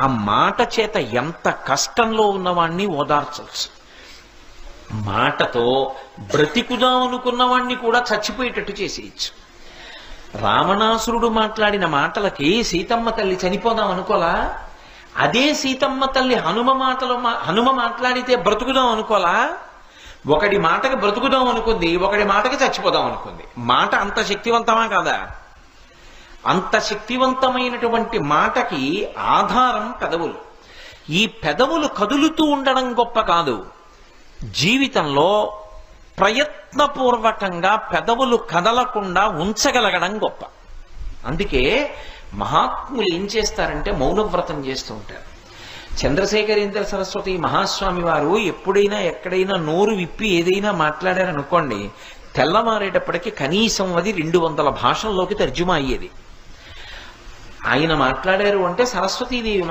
ఆ మాట చేత ఎంత కష్టంలో ఉన్నవాణ్ణి ఓదార్చవచ్చు. మాటతో బ్రతికుదాం అనుకున్నవాణ్ణి కూడా చచ్చిపోయేటట్టు చేసేయచ్చు. రావణాసురుడు మాట్లాడిన మాటలకి సీతమ్మ తల్లి చనిపోదాం అనుకోలా? అదే సీతమ్మ తల్లి హనుమ మాట్లాడితే బ్రతుకుదాం అనుకోలా? ఒకడి మాటకి బ్రతుకుదాం అనుకుంది, ఒకడి మాటకి చచ్చిపోదాం అనుకుంది. మాట అంత శక్తివంతమా కాదా? అంత శక్తివంతమైనటువంటి మాటకి ఆధారం పెదవులు. ఈ పెదవులు కదులుతూ ఉండడం గొప్ప కాదు, జీవితంలో ప్రయత్నపూర్వకంగా పెదవులు కదలకుండా ఉంచగలగడం గొప్ప. అందుకే మహాత్ములు ఏం చేస్తారంటే మౌనవ్రతం చేస్తూ ఉంటారు. చంద్రశేఖరేంద్ర సరస్వతి మహాస్వామి వారు ఎప్పుడైనా ఎక్కడైనా నోరు విప్పి ఏదైనా మాట్లాడారనుకోండి, తెల్లవారేటప్పటికి కనీసం అది 200 భాషల్లోకి తర్జుమా అయ్యేది. ఆయన మాట్లాడారు అంటే సరస్వతీదేవి